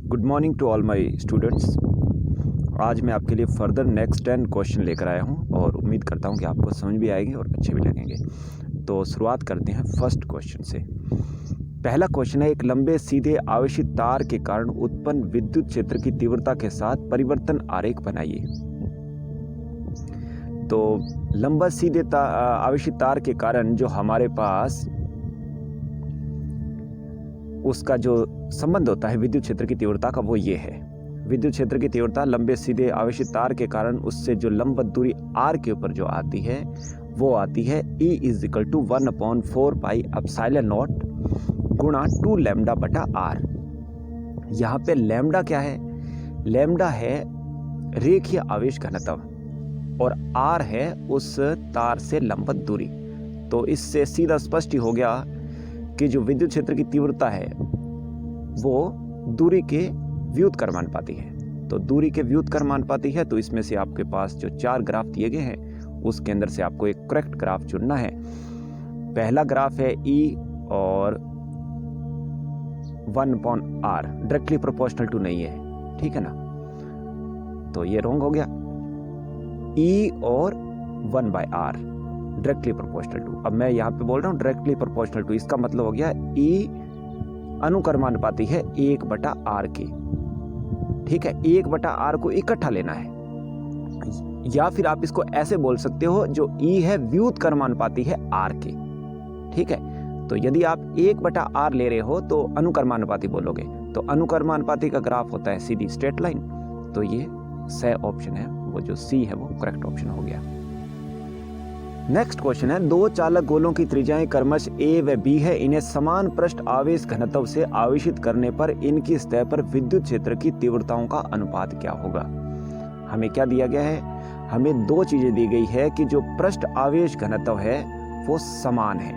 Good morning to all my students. आज मैं आपके लिए फर्दर नेक्स्ट 10 क्वेश्चन लेकर आया हूं और उम्मीद करता हूं कि आपको समझ भी आएंगे और अच्छे भी लगेंगे। तो शुरुआत करते हैं फर्स्ट क्वेश्चन से। पहला क्वेश्चन है, एक लंबे सीधे आवेशित तार के कारण उत्पन्न विद्युत क्षेत्र की तीव्रता के साथ परिवर्तन आरेख बनाइए। तो लंबा सीधे आवेशित तार के कारण जो हमारे पास उसका जो संबंध होता है विद्युत क्षेत्र की तीव्रता का, वो ये है। विद्युत क्षेत्र की तीव्रता लंबे सीधे आवेशित तार के कारण उससे जो लंबवत दूरी r के ऊपर जो आती है वो आती है E = 1/4 पाई एप्सिलॉन नॉट गुणा 2 लैम्डा बटा r। यहाँ पे लैम्डा क्या है? लैम्डा है रेखीय आवेश घनत्व और r है उस तार से लंबवत दूरी। तो इससे सीधा स्पष्ट ही हो गया कि जो विद्युत क्षेत्र की तीव्रता है वो दूरी के व्युत्क्रमानुपाती है। तो दूरी के व्युत्क्रमानुपाती है, तो इसमें से आपके पास जो 4 ग्राफ दिए गए हैं उसके अंदर से आपको एक करेक्ट ग्राफ चुनना है। पहला ग्राफ है E और 1/r, डायरेक्टली प्रोपोर्शनल टू नहीं है, ठीक है ना। तो ये रॉन्ग हो गया। E और 1/r डायरेक्टली प्रोपोर्शनल टू। अब मैं यहाँ पे बोल रहा हूँ डायरेक्टली प्रोपोर्शनल टू, इसका मतलब हो गया E अनुक्रमानुपाती है 1/r की, ठीक है। 1/r को इकट्ठा लेना है, या फिर आप इसको ऐसे बोल सकते हो जो E है व्युत्क्रमानुपाती है r के, ठीक है। तो यदि आप 1/r ले रहे हो तो अनुक्रमानुपाती बोलोगे, तो अनुक्रमानुपाती का ग्राफ होता है सीधी स्ट्रेट लाइन। तो ये सही ऑप्शन है, वो जो C है वो करेक्ट ऑप्शन हो गया। नेक्स्ट क्वेश्चन है, 2 चालक गोलों की त्रिज्याएं क्रमश A व B है। इन्हें समान पृष्ठ आवेश घनत्व से आवेशित करने पर इनकी सतह पर विद्युत क्षेत्र की तीव्रताओं का अनुपात क्या होगा। हमें क्या दिया गया है? हमें 2 चीजें दी गई है कि जो पृष्ठ आवेश घनत्व है वो समान है,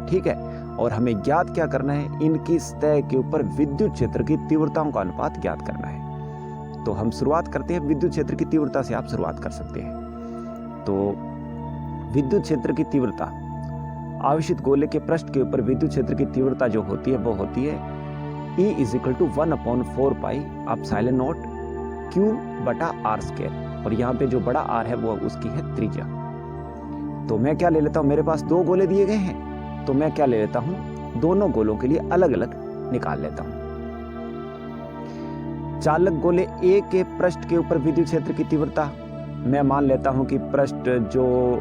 ठीक है, और हमें ज्ञात क्या करना है? इनकी सतह के ऊपर विद्युत क्षेत्र की तीव्रताओं का अनुपात ज्ञात करना है। तो हम शुरुआत करते हैं विद्युत क्षेत्र की तीव्रता से, आप शुरुआत कर सकते हैं। तो विद्युत क्षेत्र की तीव्रता, आवेशित गोले के पृष्ठ के ऊपर विद्युत क्षेत्र की तीव्रता जो होती है वो होती है E = 1/4 pi epsilon not Q बटा r²। और यहाँ पे जो बड़ा r है वो उसकी है त्रिज्या। तो मैं क्या ले लेता हूँ, मेरे पास 2 गोले दिए गए हैं, तो मैं क्या ले लेता हूँ, दोनों गोलों के लिए अलग अलग निकाल लेता हूँ। चालक गोले A के पृष्ठ के ऊपर विद्युत क्षेत्र की तीव्रता, मैं मान लेता हूँ कि पृष्ठ जो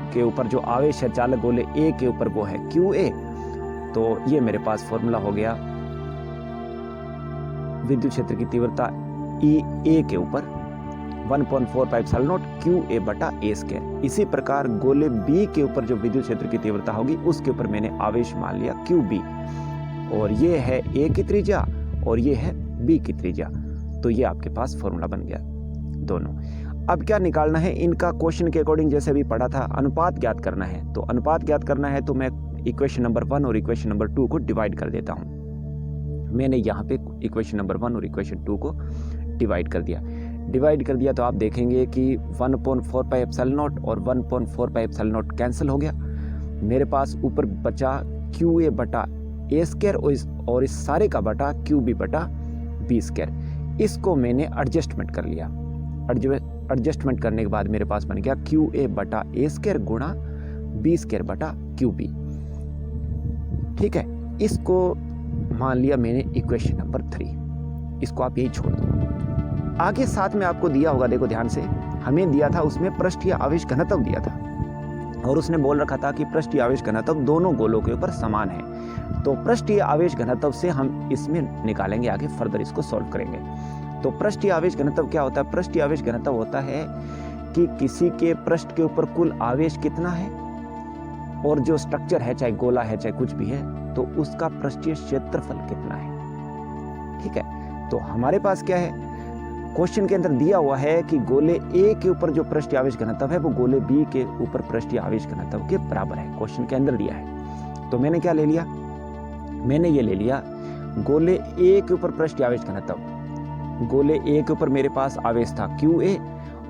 के ऊपर जो आवेश है चालक गोले A के ऊपर वो है QA। तो ये मेरे पास फॉर्मूला हो गया विद्युत क्षेत्र की तीव्रता EA के ऊपर 1/4 पाई एप्सिलॉन नॉट QA बटा a²। इसी प्रकार गोले B के ऊपर जो विद्युत क्षेत्र की तीव्रता होगी उसके ऊपर मैंने आवेश मान लिया QB, और ये है A की त्रिज्या और ये है B की त्रिज्या। तो ये आपके पास फॉर्मूला बन गया दोनों। अब क्या निकालना है? इनका क्वेश्चन के अकॉर्डिंग जैसे भी पढ़ा था, अनुपात ज्ञात करना है। तो अनुपात ज्ञात करना है तो मैं इक्वेशन नंबर 1 और इक्वेशन नंबर 2 को डिवाइड कर देता हूं। मैंने यहाँ पे इक्वेशन नंबर 1 और इक्वेशन 2 को डिवाइड कर दिया। तो आप देखेंगे कि 1/4 पाई एप्सिलॉन नॉट और 1/4 पाई एप्सिलॉन नॉट कैंसिल हो गया। मेरे पास ऊपर बचा QA बटा a² और इस सारे का बटा QB बटा b²। इसको मैंने एडजस्टमेंट कर लिया। एडजस्टमेंट करने के बाद मेरे पास बन गया QA बटा a² गुणा b² बटा QB, ठीक है। इसको मान लिया मैंने इक्वेशन नंबर 3। इसको आप यही छोड़ दो। आगे साथ में आपको दिया होगा, देखो ध्यान से, हमें दिया था उसमें पृष्ठीय आवेश घनत्व दिया था और उसने बोल रखा था कि पृष्ठीय आवेश घनत्व दोनों गोलों के ऊपर समान है। तो पृष्ठीय आवेश घनत्व से हम इसमें निकालेंगे, आगे फर्दर इसको सॉल्व करेंगे। तो पृष्ठीय आवेश घनत्व क्या होता है? पृष्ठीय आवेश घनत्व होता है कि किसी के पृष्ठ के ऊपर कुल आवेश कितना है और जो स्ट्रक्चर है, चाहे गोला है चाहे कुछ भी है, तो उसका पृष्ठीय क्षेत्रफल कितना है, ठीक है। तो हमारे पास क्या है, क्वेश्चन के अंदर दिया हुआ है कि गोले A के ऊपर जो पृष्ठीय आवेश घनत्व है वो गोले B के ऊपर पृष्ठीय आवेश घनत्व के बराबर है। क्वेश्चन के अंदर दिया है। तो मैंने क्या ले लिया? मैंने ये ले लिया गोले A के ऊपर पृष्ठीय आवेश घनत्व, गोले A के ऊपर मेरे पास आवेश था QA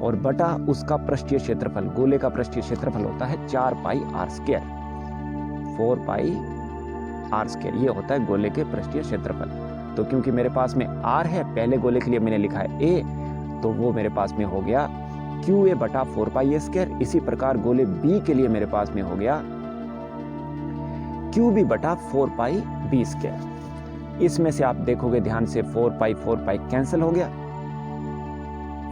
और बटा उसका पृष्ठीय क्षेत्रफल। गोले का पृष्ठीय क्षेत्रफल होता है 4 पाई r², 4 पाई r²। ये होता है गोले के पृष्ठीय क्षेत्रफल। तो क्योंकि मेरे पास में R है, पहले गोले के लिए मैंने लिखा है A, तो वो मेरे पास में हो गया QA बटा 4πa²। इसी प्रकार गोले B के लिए मेरे पास में हो गया QB बटा 4πb²। इसमें से आप देखोगे ध्यान से 4π कैंसिल हो गया,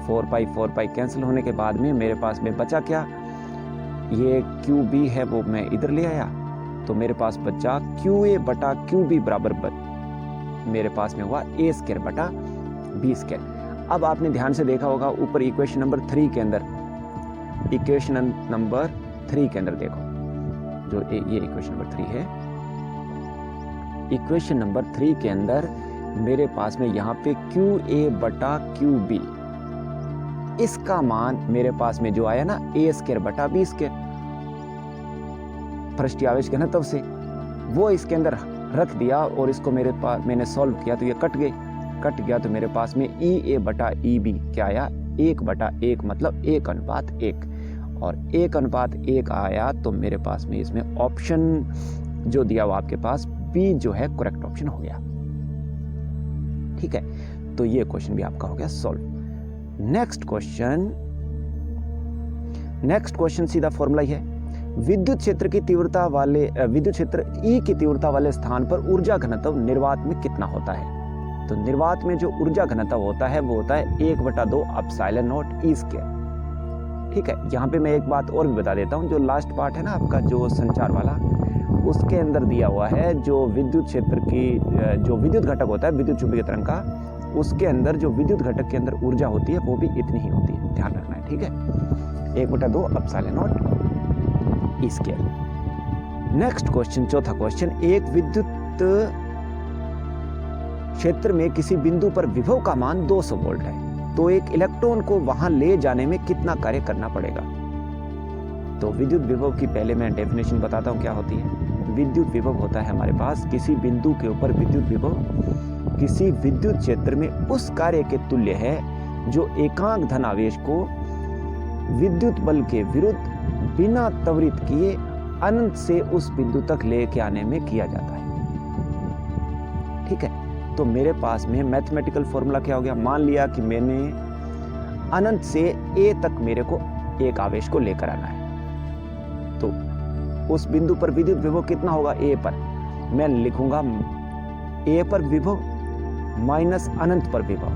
4π कैंसिल होने के बाद में मेरे पास में बचा क्या, ये QB है वो मैं इधर ले आया, तो मेरे पास बचा QA बटा QB बराबर मेरे पास में हुआ a² बटा b²। अब आपने ध्यान से देखा होगा ऊपर इक्वेशन नंबर 3 के अंदर, इक्वेशन नंबर 3 के अंदर देखो, जो ये इक्वेशन नंबर 3 है, इक्वेशन नंबर 3 के अंदर मेरे पास में यहाँ पे QA बटा QB, इसका मान मेरे पास में जो आया ना a² बटा b², पृष्ठीय आवेश घनत्व से, वो इसके अंदर रख दिया और इसको मेरे पास मैंने सॉल्व किया तो ये कट गया, तो मेरे पास में EA बटा EB क्या आया, 1/1, मतलब 1:1, और 1:1 आया, तो मेरे पास में इसमें ऑप्शन जो दिया हुआ आपके पास B जो है करेक्ट ऑप्शन हो गया। ठीक है, तो ये क्वेश्चन भी आपका हो गया सॉल्व। नेक्स्ट क्वेश्चन सीधा फॉर्मूला ही है, विद्युत क्षेत्र की तीव्रता वाले विद्युत क्षेत्र E की तीव्रता वाले स्थान पर ऊर्जा घनत्व निर्वात में कितना होता है। तो निर्वात में जो ऊर्जा घनत्व होता है वो होता है 1/2 ε0 E²। ठीक है, यहाँ पे मैं एक बात और भी बता देता हूँ, जो लास्ट पार्ट है ना आपका जो संचार वाला, उसके अंदर दिया हुआ है जो विद्युत क्षेत्र की जो विद्युत घटक होता है विद्युत चुंबकीय तरंग का, उसके अंदर जो विद्युत घटक के अंदर ऊर्जा होती है वो भी इतनी ही होती है, ध्यान रखना है। ठीक है, 1/2 ε0 E²। नेक्स्ट क्वेश्चन, चौथा क्वेश्चन, एक विद्युत क्षेत्र में किसी बिंदु पर विभव का मान 200 वोल्ट है, तो एक इलेक्ट्रॉन को वहां ले जाने में कितना कार्य करना पड़ेगा। तो विद्युत विभव की पहले मैं डेफिनेशन बताता हूं क्या होती है। विद्युत विभव होता है हमारे पास किसी बिंदु के ऊपर विद्युत विभव किसी विद्युत क्षेत्र में उस कार्य के तुल्य है जो एकांक धन आवेश को विद्युत बल के विरुद्ध बिना त्वरित किए अनंत से उस बिंदु तक लेके आने में किया जाता है। ठीक है, तो मेरे पास में मैथमेटिकल फॉर्मूला क्या हो गया, मान लिया कि मैंने अनंत से A तक मेरे को एक आवेश को लेकर आना है, तो उस बिंदु पर विद्युत विभव कितना होगा A पर, मैं लिखूंगा A पर विभव माइनस अनंत पर विभव,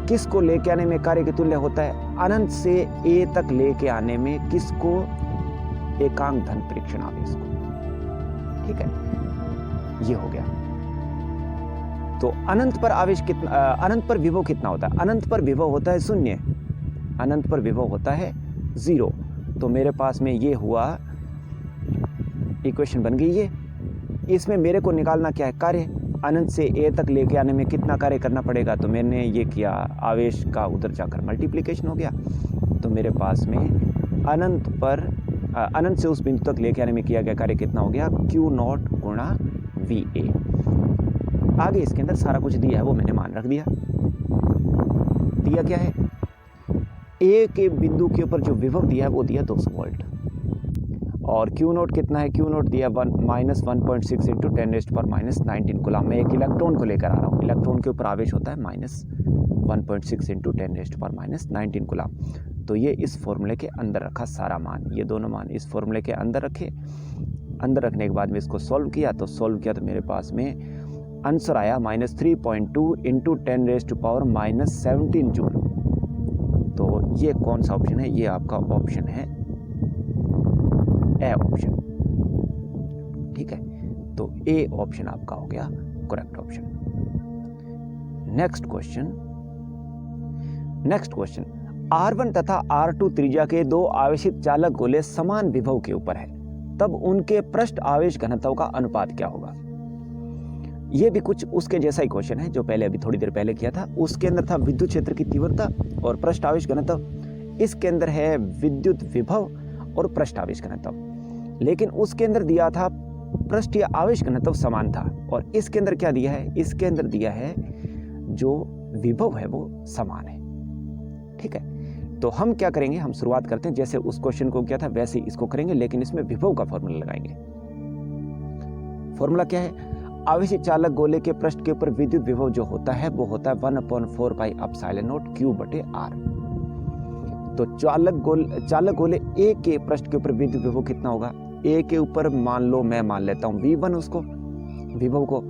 किसको लेके आने में कार्य के तुल्य होता है, अनंत से A तक लेके आने में किसको, एकांक धन परीक्षण आवेश को। ठीक है, ये हो गया। तो अनंत पर आवेश कितना, अनंत पर विभव कितना होता है, अनंत पर विभव होता है 0, अनंत पर विभव होता है 0। तो मेरे पास में ये हुआ, इक्वेशन बन गई ये। इसमें मेरे को निकालना क्या है, कार्य, अनंत से A तक लेके आने में कितना कार्य करना पड़ेगा, तो मैंने ये किया, आवेश का उधर जाकर मल्टीप्लिकेशन हो गया, तो मेरे पास में अनंत से उस बिंदु तक लेके आने में किया गया कार्य कितना हो गया, Q0 गुणा VA। आगे इसके अंदर सारा कुछ दिया है वो मैंने मान रख दिया। दिया क्या है, A के बिंदु के ऊपर जो विभव दिया है वो दिया 200 वोल्ट, और Q0 कितना है, Q0 दिया -1.6 इंटू 10⁻⁻19 कूलम। मैं एक इलेक्ट्रॉन को लेकर आ रहा हूँ, इलेक्ट्रॉन के ऊपर आवेश होता है -1.6 इंटू 10⁻⁻19 कूलम। तो ये इस फॉर्मूले के अंदर रखा सारा मान, ये दोनों मान इस फॉर्मूले के अंदर रखे। अंदर रखने के बाद में इसको सॉल्व किया तो मेरे पास में आंसर आया -3.2 इंटू 10⁻⁻17 जूल। तो ये कौन सा ऑप्शन है, ये आपका ऑप्शन है ए ऑप्शन। ठीक है, तो ए ऑप्शन आपका हो गया correct option. Next question, R1 तथा R2 त्रिज्या के दो आवेशित चालक गोले समान विभव के ऊपर है, तब उनके पृष्ठ आवेश घनत्व का अनुपात क्या होगा। ये भी कुछ उसके जैसा ही क्वेश्चन है जो पहले अभी थोड़ी देर पहले किया था। उसके अंदर था विद्युत क्षेत्र की तीव्रता और पृष्ठ आवेश घनत्व, इसके अंदर है विद्युत विभव और पृष्ठ आवेश घनत्व, लेकिन उसके अंदर दिया था पृष्ठीय आवेश घनत्व समान था, और इसके अंदर क्या दिया है, इसके अंदर दिया है जो विभव है वो समान है। ठीक है, तो हम क्या करेंगे, हम शुरुआत करते हैं जैसे उस क्वेश्चन को किया था वैसे ही इसको करेंगे, लेकिन इसमें विभव का फॉर्मूला लगाएंगे। फॉर्मूला क्या है, आवेशित चालक गोले के पृष्ठ के ऊपर विद्युत विभव जो होता है वो होता है 1/4 पाई एप्सिलॉन नॉट Q बटे R। तो चालक गोले A के पृष्ठ के ऊपर विद्युत विभव कितना होगा? A के ऊपर मान लो, मैं मान लेता हूँ V1 उसको, विभव को,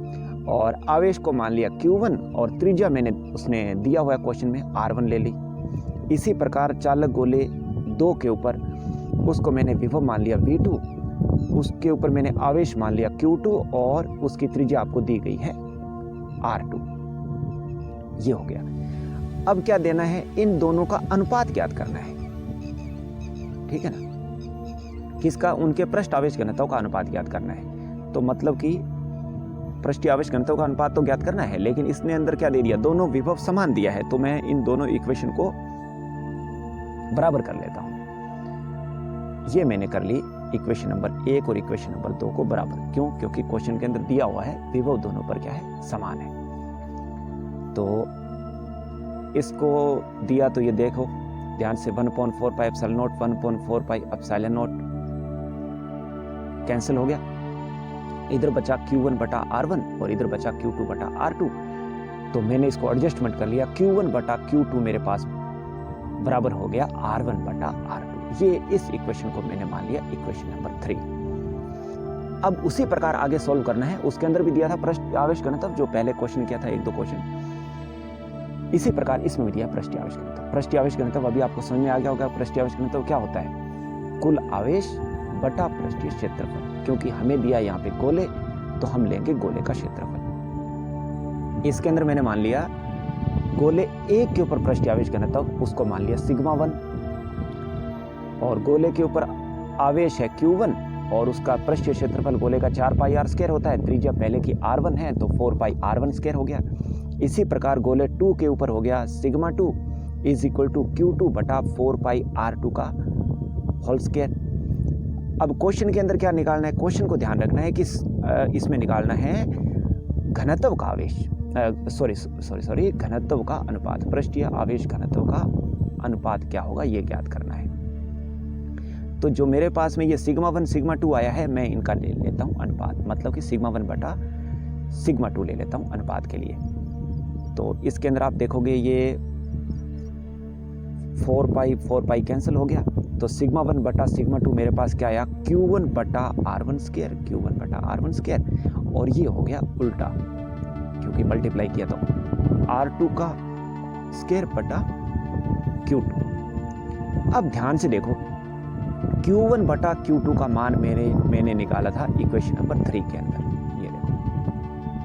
और आवेश को मान लिया Q1 और त्रिज्या मैंने उसने दिया हुआ है क्वेश्चन में R1 ले ली। इसी प्रकार चालक गोले 2 के ऊपर उसको मैंने विभव मान लिया V2, उसके ऊपर मैंने आवेश मान लिया Q2 और उसकी त्रिज्या आपको दी गई है R2। ये हो गया। अब क्या देना है? इन दोनों का अनुपात ज्ञात करना है, ठीक है ना? किसका? उनके पृष्ठ आवेश घनत्व का अनुपात ज्ञात करना है। तो मतलब कि पृष्ठीय आवेश घनत्व का अनुपात तो ज्ञात करना है, लेकिन इसने अंदर क्या दे दिया? दोनों विभव समान दिया है, तो मैं इन दोनों इक्वेशन को बराबर कर लेता हूं। ये मैंने कर ली इक्वेशन नंबर 1 और इक्वेशन नंबर 2 को बराबर। क्यों? क्योंकि क्वेश्चन के अंदर दिया हुआ है विभव दोनों पर क्या है? समान है। तो इसको दिया तो ये देखो ध्यान से, 1/4 pi epsilon not 1/4 pi epsilon not cancel हो गया। इधर बचा Q1 बटा R1 और इधर बचा Q2 बटा R2। तो मैंने इसको एडजस्टमेंट कर लिया, Q1 बटा Q2 मेरे पास बराबर हो गया R1 बटा R2। ये इस इक्वेशन को मैंने मान लिया इक्वेशन नंबर 3। अब उसी प्रकार आगे सॉल्व करना है। उसके अंदर भी दिया था पृष्ठ आवेश घनत्व, जो पहले क्वेश्चन किया था, 1-2 क्वेश्चन। इसी प्रकार इसमें भी दिया पृष्ठीय आवेश घनत्व। पृष्ठीय आवेश घनत्व अभी आपको समझ में आ गया होगा। पृष्ठीय आवेश घनत्व क्या होता है? कुल आवेश बटा पृष्ठीय क्षेत्रफल। क्योंकि हमें दिया यहाँ पे गोले, तो हम लेंगे गोले का क्षेत्रफल। इसके अंदर मैंने मान लिया गोले 1 के ऊपर पृष्ठीय आवेश घनत्व, उसको मान लिया σ1, और गोले के ऊपर आवेश है Q1 और उसका पृष्ठीय क्षेत्रफल गोले का 4 पाई R² होता है। त्रिज्या पहले की R1 है तो 4 पाई R1² हो गया। इसी प्रकार गोले 2 के ऊपर हो गया σ2 इज इक्वल टू Q2 बटा 4 पाई R2 का होल स्क्वायर। अब क्वेश्चन के अंदर क्या निकालना है? क्वेश्चन को ध्यान रखना है कि इसमें निकालना है घनत्व का आवेश, सॉरी घनत्व का अनुपात, पृष्ठीय आवेश घनत्व का अनुपात क्या होगा ये ज्ञात करना है। तो जो मेरे पास में ये σ1 σ2 आया है, मैं इनका ले लेता हूं अनुपात, मतलब कि σ1 बटा σ2 ले लेता हूं अनुपात के लिए। तो इसके अंदर आप देखोगे ये 4 पाई कैंसिल हो गया, तो σ1 बटा σ2 मेरे पास क्या आया? Q1 बटा R1², और ये हो गया उल्टा, क्योंकि मल्टीप्लाई किया तो R2 का स्क्वायर बटा Q2। अब ध्यान से देखो, Q1 बटा Q2 का मान मैंने निकाला था इक्वेशन नंबर 3 के अंदर। ये देखो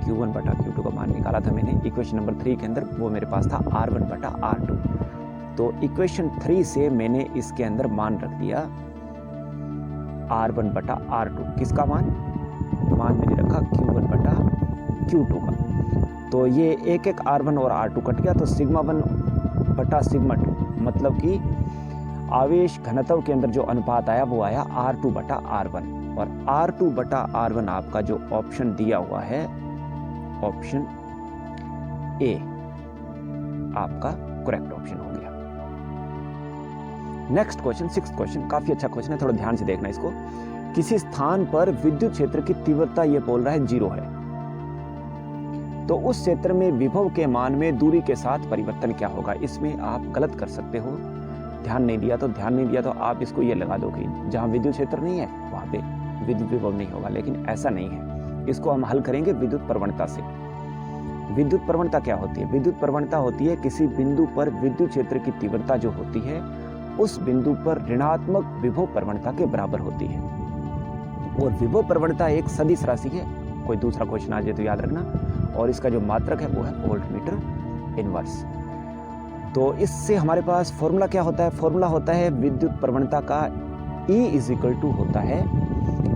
Q1 बटा Q2 का मान निकाला था मैंने इक्वेशन नंबर 3 के अंदर, वो मेरे पास था R1 बटा R2। तो इक्वेशन 3 से मैंने इसके अंदर मान रख दिया R1 बटा R2। किसका मान मैंने रखा? Q1 बटा Q2 का। तो ये एक R1 और R2 कट गया, तो σ1 बटा σ2, मतलब कि आवेश घनत्व के अंदर जो अनुपात आया वो आया R2 बटा R1, और R2 बटा R1 आपका जो ऑप्शन दिया हुआ है, ऑप्शन ए आपका करेक्ट ऑप्शन हो गया। नेक्स्ट क्वेश्चन, 6th क्वेश्चन, काफी अच्छा क्वेश्चन है, थोड़ा ध्यान से देखना इसको। किसी स्थान पर विद्युत क्षेत्र की तीव्रता ये बोल रहा है 0 है, तो उस क्षेत्र में विभव के मान में दूरी के साथ परिवर्तन क्या होगा? इसमें आप गलत कर सकते हो। ध्यान नहीं दिया तो आप इसको ये लगा दो कि जहां विद्युत क्षेत्र नहीं है वहां पे विद्युत विभव नहीं होगा, लेकिन ऐसा नहीं है। इसको हम हल करेंगे विद्युत प्रवणता से। विद्युत प्रवणता क्या होती है? विद्युत प्रवणता होती है किसी बिंदु पर विद्युत क्षेत्र की तीव्रता जो होती है उस बिंदु पर ऋणात्मक विभव प्रवणता के बराबर होती है। और विभव प्रवणता एक सदिश राशि है, कोई दूसरा क्वेश्चन आ जाए तो याद रखना, और इसका जो मात्रक है वो है वोल्टमीटर इनवर्स। तो इससे हमारे पास फॉर्मूला क्या होता है? फॉर्मूला होता है विद्युत प्रवणता का E इज इक्वल टू होता है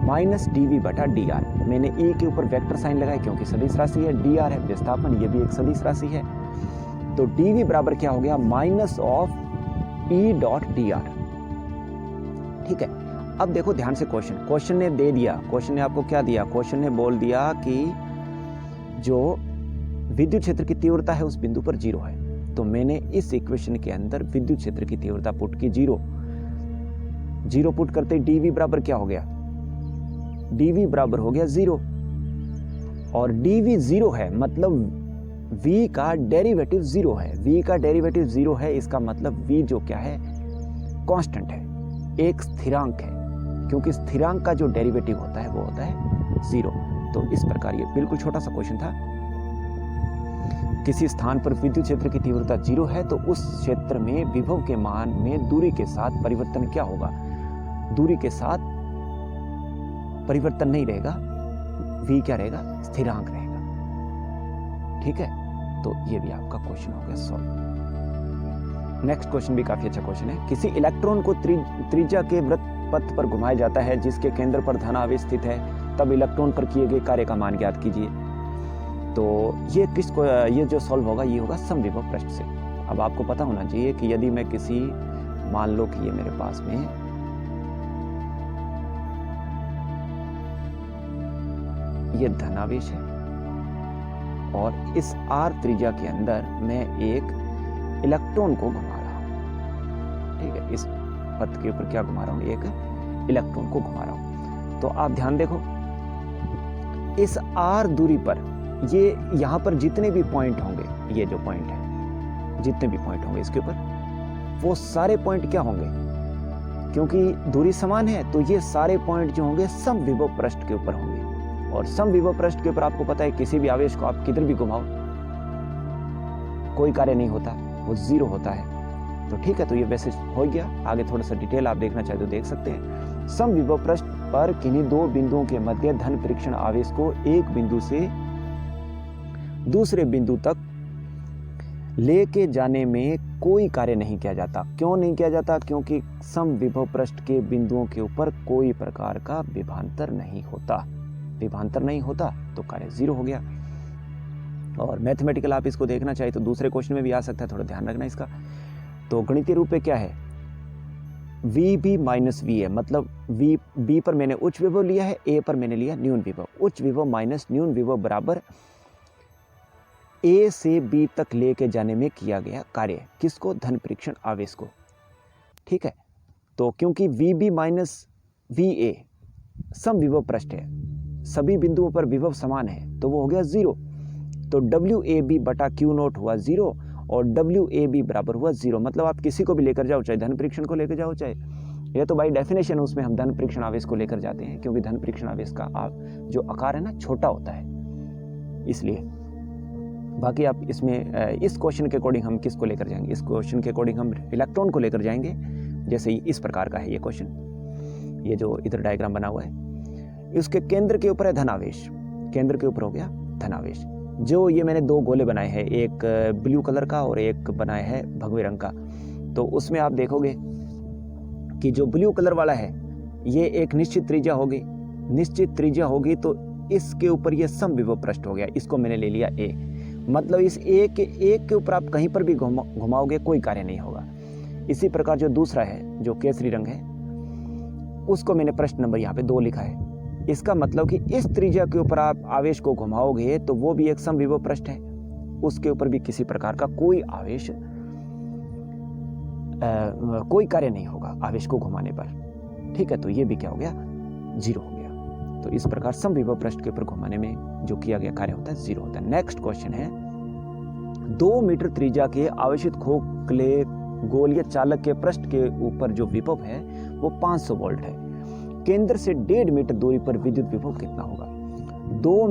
-dV बटा dr। मैंने E के ऊपर वेक्टर साइन लगाया क्योंकि सदिश राशि है, dr है विस्थापन, ये भी एक सदिश राशि है। तो dV बराबर क्या हो गया? -E.dr। ठीक है। अब देखो ध्यान से क्वेश्चन ने दे दिया, क्वेश्चन ने आपको क्या दिया? क्वेश्चन ने बोल दिया कि जो विद्युत क्षेत्र की तीव्रता है उस बिंदु पर 0 है। तो मैंने इस इक्वेशन के अंदर विद्युत क्षेत्र की तीव्रता पुट की 0 पुट करते dV बराबर क्या हो गया? dV बराबर हो गया 0। और dv 0 है, मतलब v का डेरिवेटिव 0 है। v का डेरिवेटिव 0 है, इसका मतलब v जो क्या है, कांस्टेंट है, एक स्थिरांक है, क्योंकि स्थिरांक का जो डेरिवेटिव होता है वो होता है 0। तो इस प्रकार ये बिल्कुल छोटा सा क्वेश्चन था। किसी स्थान पर विद्युत क्षेत्र की तीव्रता 0 है तो उस क्षेत्र में विभव के मान में दूरी के साथ परिवर्तन क्या होगा? दूरी के साथ परिवर्तन नहीं रहेगा, v क्या रहेगा, स्थिरांक रहेगा। ठीक है, तो ये भी आपका क्वेश्चन हो गया सॉल्व। नेक्स्ट क्वेश्चन भी काफी अच्छा क्वेश्चन है। किसी इलेक्ट्रॉन को त्रिज्या के वृत्त पथ पर घुमाया जाता है जिसके केंद्र पर धन आवेश स्थित है, तब इलेक्ट्रॉन पर किए गए कार्य का मान ज्ञात कीजिए। तो ये जो सॉल्व होगा ये होगा समविभव पृष्ठ से। अब आपको पता होना चाहिए कि यदि मैं किसी, मान लो कि ये मेरे पास में ये धनावेश है और इस r त्रिज्या के अंदर मैं एक इलेक्ट्रॉन को घुमा रहा हूं। ठीक है, इस पथ के ऊपर क्या घुमा रहा हूं, एक इलेक्ट्रॉन को घुमा रहा हूं। तो आप ध्यान देखो, इस r दूरी पर ये यहां पर जितने भी पॉइंट होंगे, ये जो पॉइंट है, जितने भी पॉइंट होंगे इसके ऊपर, वो सारे पॉइंट क्या होंगे, क्योंकि दूरी समान है तो ये सारे पॉइंट जो होंगे समविभव पृष्ठ के ऊपर होंगे। और समविभव पृष्ठ के ऊपर आपको पता है किसी भी आवेश को आप किधर भी घुमाओ कोई कार्य नहीं होता, वो 0 होता है। तो ठीक है, तो ये वैसे हो गया। आगे थोड़ा सा डिटेल आप देखना चाहे तो देख सकते हैं। समविभव पृष्ठ पर किन्हीं दो बिंदुओं के मध्य धन परीक्षण आवेश को एक बिंदु से दूसरे बिंदु तक लेके जाने में कोई कार्य नहीं किया जाता। क्यों नहीं किया जाता? क्योंकि समविभव पृष्ठ के बिंदुओं के ऊपर कोई प्रकार का विभवांतर नहीं होता। विभवांतर नहीं होता तो कार्य 0 हो गया। और मैथमेटिकल आप इसको देखना चाहिए तो दूसरे क्वेश्चन में भी आ सकता है, थोड़ा ध्यान रखना इसका। तो गणितीय रूप में क्या है, VB माइनस V है, मतलब B पर मैंने उच्च विभव लिया है, A पर मैंने लिया न्यून विभव। उच्च विभव माइनस न्यून विभव बराबर A से B तक लेके जाने में किया गया कार्य। किसको? धन परीक्षण आवेश को। ठीक है, तो क्योंकि VB माइनस VA समविभव पृष्ठ है, सभी बिंदुओं पर विभव समान है, तो वो हो गया 0। तो WAB बटा Q0 हुआ 0 और WAB बराबर हुआ 0। मतलब आप किसी को भी लेकर जाओ, चाहे धन परीक्षण को लेकर जाओ, चाहे, यह तो बाई डेफिनेशन उसमें हम धन परीक्षण आवेश को लेकर जाते हैं, क्योंकि धन परीक्षण आवेश का जो आकार है ना छोटा होता है, इसलिए। बाकी आप इसमें इस क्वेश्चन के अकॉर्डिंग हम किसको लेकर जाएंगे? इस क्वेश्चन के अकॉर्डिंग हम इलेक्ट्रॉन को लेकर जाएंगे। जैसे इस प्रकार का है ये क्वेश्चन, ये जो इधर डायग्राम बना हुआ है, उसके केंद्र के ऊपर है धनावेश, केंद्र के ऊपर हो गया धनावेश। जो ये मैंने दो गोले बनाए हैं, एक ब्लू कलर का और एक बनाया है भगवे रंग का, तो उसमें आप देखोगे कि जो ब्लू कलर वाला है ये एक निश्चित त्रिज्या होगी, निश्चित त्रिज्या होगी तो इसके ऊपर ये समविभव पृष्ठ हो गया, इसको मैंने ले लिया A। मतलब इस एक के ऊपर आप कहीं पर भी घुमाओगे कोई कार्य नहीं होगा। इसी प्रकार जो दूसरा है जो केसरी रंग है, उसको मैंने पृष्ठ नंबर यहाँ पे 2 लिखा है। इसका मतलब कि इस त्रिज्या के ऊपर आप आवेश को घुमाओगे तो वो भी एक समविभव पृष्ठ है, उसके ऊपर भी किसी प्रकार का कोई आवेश कोई कार्य नहीं होगा आवेश को घुमाने पर। ठीक है, तो ये भी क्या हो गया? 0 हो गया। तो इस प्रकार समविभव पृष्ठ के ऊपर घुमाने में जो किया गया कार्य होता है 0 होता है। नेक्स्ट क्वेश्चन है, 2 मीटर त्रिज्या के आवेशित खोखले गोलीय चालक के पृष्ठ के ऊपर जो विभव है वो 500 वोल्ट है। केंद्र से 1.5 मीटर दूरी पर विद्युत विभव कितना होगा? 2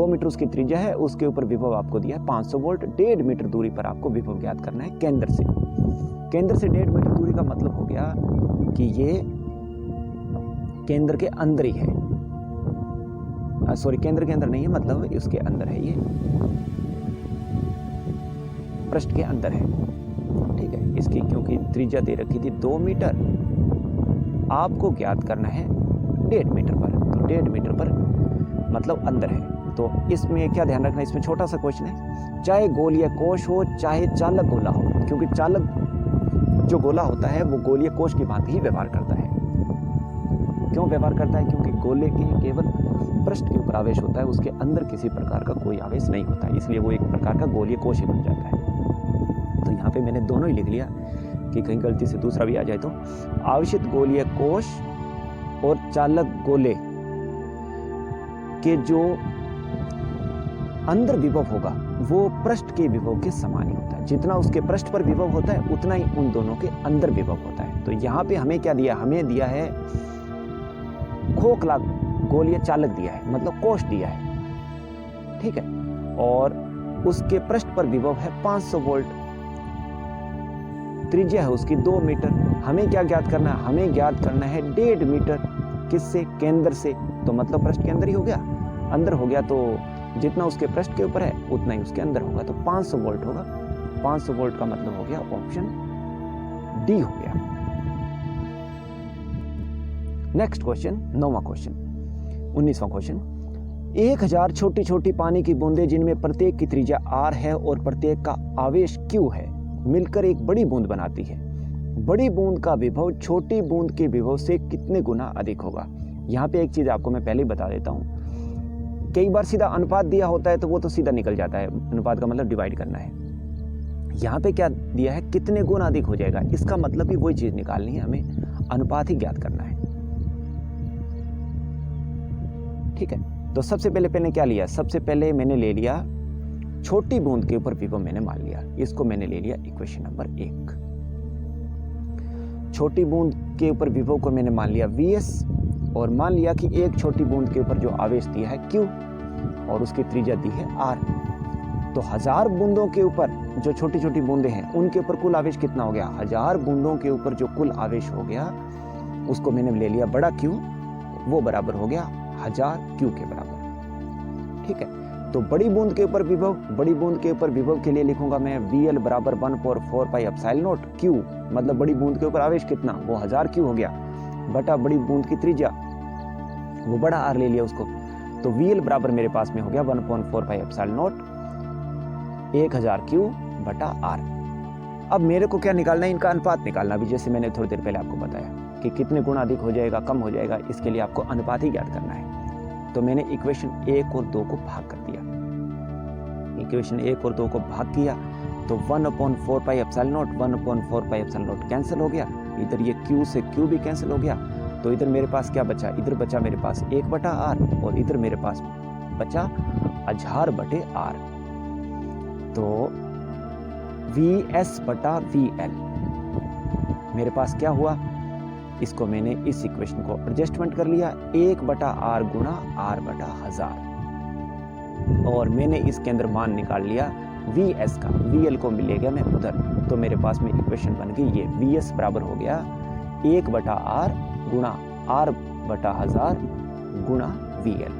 मीटर उसकी त्रिज्या है, उसके ऊपर विभव आपको दिया है 500 वोल्ट। 1.5 मीटर दूरी पर आपको विभव ज्ञात करना है केंद्र से। केंद्र से 1.5 मीटर दूरी का मतलब हो गया कि ये केंद्र के अंदर ही है, सॉरी केंद्र के अंदर नहीं है, मतलब इसके अंदर है, ये पृष्ठ के अंदर है। ठीक है, इसकी क्योंकि त्रिज्या दे रखी थी 2 मीटर, आपको ज्ञात करना है 1.5 मीटर पर, तो 1.5 मीटर पर मतलब अंदर है। तो इसमें क्या ध्यान रखना है, इसमें छोटा सा क्वेश्चन है, चाहे गोलीय कोश हो चाहे चालक गोला हो, क्योंकि चालक जो गोला होता है वो गोलीय कोश की भांति ही व्यवहार करता है। क्यों व्यवहार करता है? क्योंकि गोले के केवल पृष्ठ के ऊपर आवेश होता है, उसके अंदर किसी प्रकार का कोई आवेश नहीं होता है, इसलिए वो एक प्रकार का गोलीय कोश ही बन जाता है। तो यहाँ पे मैंने दोनों ही लिख लिया कि कहीं गलती से दूसरा भी आ जाए तो। आवेशित गोलीय कोश और चालक गोले के जो अंदर विभव होगा वो पृष्ठ के विभव के समान ही होता है। जितना उसके पृष्ठ पर विभव होता है उतना ही उन दोनों के अंदर विभव होता है। तो यहाँ पे हमें क्या दिया, हमें दिया है खोखला गोलीय चालक दिया है, मतलब कोष दिया है, ठीक है, और उसके पृष्ठ पर विभव है 500 वोल्ट, त्रिज्या है उसकी 2 मीटर। हमें क्या ज्ञात करना है, हमें ज्ञात करना है 1.5 मीटर, किससे, केंद्र से, तो मतलब पृष्ठ के अंदर ही हो गया, अंदर हो गया, तो जितना उसके पृष्ठ के ऊपर है उतना ही उसके अंदर होगा, तो 500 वोल्ट होगा। 500 वोल्ट का मतलब हो गया ऑप्शन डी हो गया। नेक्स्ट क्वेश्चन, 9वां क्वेश्चन, 19वां क्वेश्चन। 1000 छोटी छोटी पानी की बूंदें जिनमें प्रत्येक की त्रिज्या r है और प्रत्येक का आवेश q है, मिलकर एक बड़ी बूंद बनाती है। बड़ी बूंद का विभव छोटी बूंद के विभव से कितने गुना अधिक होगा। यहाँ पे एक चीज आपको मैं पहले ही बता देता हूँ, कई बार सीधा अनुपात दिया होता है तो वो तो सीधा निकल जाता है, अनुपात का मतलब डिवाइड करना है। यहाँ पे क्या दिया है, कितने गुना अधिक हो जाएगा, इसका मतलब भी वही चीज निकालनी है, हमें अनुपात ही ज्ञात करना है, ठीक है। तो सबसे पहले क्या लिया, सबसे पहले मैंने ले लिया छोटी बूंद के ऊपर विभव मैंने मान लिया, इसको मैंने ले लिया इक्वेशन नंबर 1। छोटी बूंद के ऊपर विभव को मैंने मान लिया Vs, और मान लिया कि एक छोटी बूंद के ऊपर जो आवेश दिया है Q और उसकी त्रिज्या दी है R। तो 1000 बूंदों के ऊपर जो छोटी छोटी बूंदें हैं उनके ऊपर कुल आवेश कितना हो गया, 1000 बूंदों के ऊपर जो कुल आवेश हो गया उसको मैंने ले लिया बड़ा Q, वो बराबर हो गया 1000 Q के बराबर, ठीक है। तो बड़ी बूंद के ऊपर विभव, बड़ी बूंद के ऊपर विभव के लिए लिखूंगा मैं VL बराबर 1/4 पाई एप्सिलॉन नॉट Q, मतलब बड़ी बूंद के ऊपर आवेश कितना, वो 1000 Q हो गया, बटा बड़ी बूंद की त्रिज्या, वो बड़ा R ले लिया उसको, तो VL बराबर मेरे पास में हो गया 1/4 पाई एप्सिलॉन नॉट 1000 Q बटा R। अब मेरे को क्या निकालना है, इनका अनुपात निकालना भी, जैसे मैंने थोड़ी देर पहले आपको बताया कि कितने गुना अधिक हो जाएगा, कम हो जाएगा, इसके लिए आपको अनुपात ही ज्ञात करना है। तो मैंने इक्वेशन 1 और 2 को भाग कर दिया, इक्वेशन 1 और 2 को भाग किया, तो 1/4 pi epsilon not, 1/4 pi epsilon not cancel हो गया, इधर ये Q से Q भी कैंसिल हो गया, तो इधर मेरे पास क्या बचा, इधर बचा मेरे पास 1/R और इधर मेरे पास बचा 1000 बटे R, तो VS बटा VL मेरे पास क्या हुआ, इसको मैंने इस इक्वेशन को एडजस्टमेंट कर लिया 1/R गुणा R बटा 1000, और मैंने इसके अंदर मान निकाल लिया VS का, VL को ले गया मैं उधर, तो मेरे पास में इक्वेशन बन गई ये, VS बराबर हो गया 1/R गुणा R बटा 1000 गुणा VL।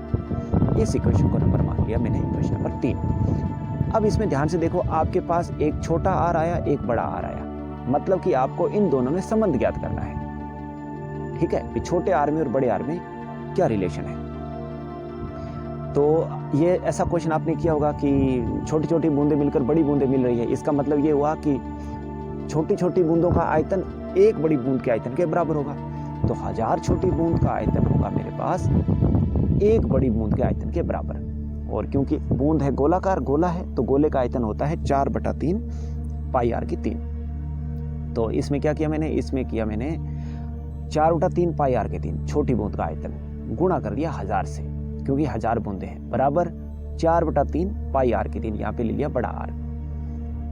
इस इक्वेशन को नंबर मान लिया मैंने इक्वेशन नंबर 3। अब इसमें ध्यान से देखो, आपके पास एक छोटा R आया, एक बड़ा R आया, मतलब कि आपको इन दोनों में संबंध ज्ञात करना है, ठीक है, कि छोटे R में और बड़े R में क्या रिलेशन है। तो ये ऐसा क्वेश्चन आपने किया होगा कि छोटी छोटी बूंदें मिलकर बड़ी बूंदें मिल रही है, इसका मतलब ये हुआ कि छोटी छोटी बूंदों का आयतन एक बड़ी बूंद के आयतन के बराबर होगा, तो 1000 छोटी बूंद का आयतन होगा मेरे पास एक बड़ी बूंद के आयतन के बराबर, और क्योंकि बूंद है गोलाकार, गोला है, तो गोले का आयतन होता है 4/3 पाई R की 3। तो इसमें क्या किया मैंने, इसमें किया मैंने 4/3 पाई R के 3 छोटी बूंद का आयतन गुणा कर दिया 1000 से, क्योंकि 1000 बूंदे हैं, बराबर 4/3 पाई R के 3, यहाँ पे ले लिया बड़ा R।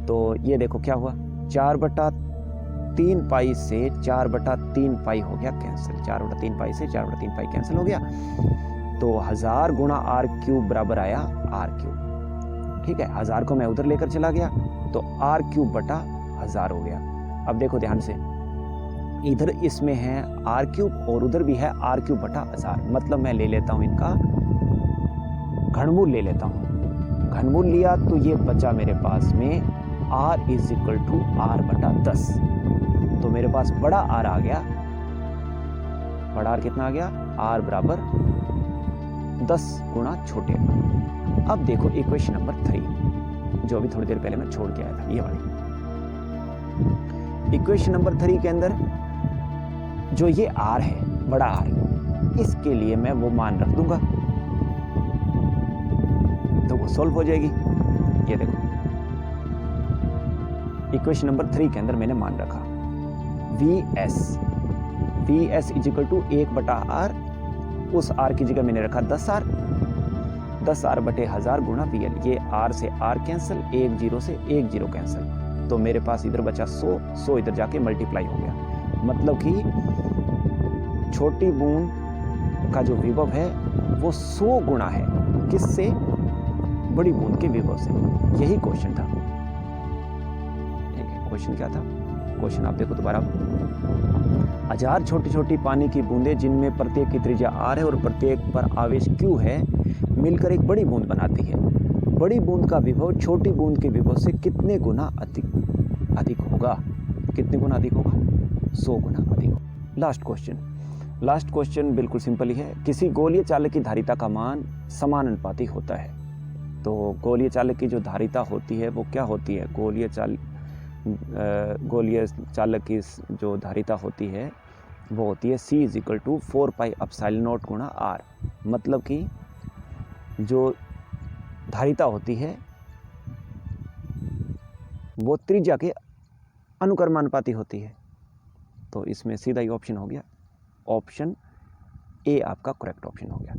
तो ये देखो क्या हुआ, 4/3 पाई से 4/3 पाई हो गया कैंसिल, 4/3 पाई से 4/3 पाई कैंसिल हो गया, तो 1000 गुणा R क्यूब बराबर आया R क्यूब, ठीक है। 1000 को मैं उधर लेकर चला गया, तो R क्यूब बटा 1000 हो गया। अब देखो ध्यान से, इधर इसमें है R क्यूब और उधर भी है R क्यूब बटा 1000, मतलब मैं ले लेता हूं इनका घनमूल ले लेता हूं, घनमूल लिया तो ये बचा मेरे पास में R = R बटा 10, तो मेरे पास बड़ा R आ गया, बड़ा R कितना आ गया, R बराबर 10 गुणा छोटे R। अब देखो इक्वेशन नंबर 3, जो अभी थोड़ी देर पहले मैं छोड़ के आया था, ये वाली इक्वेशन नंबर 3 के अंदर जो ये R है, बड़ा R, इसके लिए मैं वो मान रख दूंगा, तो वो सॉल्व हो जाएगी। ये देखो इक्वेशन नंबर 3 के अंदर मैंने मान रखा VS = 1/R, उस R की जगह मैंने रखा 10R, 10r/1000 गुणा VL, ये r से r कैंसिल, 1 0 से 1 0 कैंसिल, तो मेरे पास इधर बचा 100 इधर जाके मल्टीप्लाई हो गया। मतलब कि छोटी बूंद का जो विभव है वो 100 गुणा है किससे? बड़ी बूंद के विभव से। यही क्वेश्चन था। ठीक है, क्वेश्चन क्या था? क्वेश्चन आप देखो दोबारा। 1000 छोटी छोटी पानी की बूंदें जिनमें प्रत्येक की त्रिज्या r है और प्रत्येक पर आवेश q है, मिलकर एक बड़ी बूंद बनाती है। बड़ी बूंद का विभव छोटी बूंद के विभव से कितने गुना अधिक होगा? कितने गुना अधिक होगा? 100 गुना अधिक होगा। लास्ट क्वेश्चन बिल्कुल सिंपल ही है। किसी गोलीय चालक की धारिता का मान समानुपाती होता है। तो गोलीय चालक की जो धारिता होती है वो क्या होती है? गोलीय चालक की जो धारिता होती है वो होती है C = 4πε0 गुणा R। मतलब कि जो धारिता होती है वो त्रिज्या के अनुक्रमानुपाती होती है। तो इसमें सीधा ही ऑप्शन हो गया, ऑप्शन ए आपका करेक्ट ऑप्शन हो गया।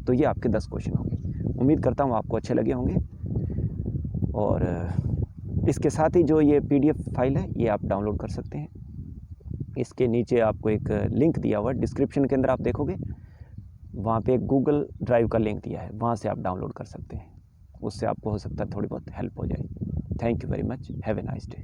तो ये आपके 10 क्वेश्चन हो गए। उम्मीद करता हूँ आपको अच्छे लगे होंगे। और इसके साथ ही जो ये PDF फाइल है ये आप डाउनलोड कर सकते हैं। इसके नीचे आपको एक लिंक दिया हुआ है, डिस्क्रिप्शन के अंदर आप देखोगे वहाँ पे एक गूगल ड्राइव का लिंक दिया है, वहाँ से आप डाउनलोड कर सकते हैं। उससे आपको हो सकता है थोड़ी बहुत हेल्प हो जाए। Thank you very much, have a nice day.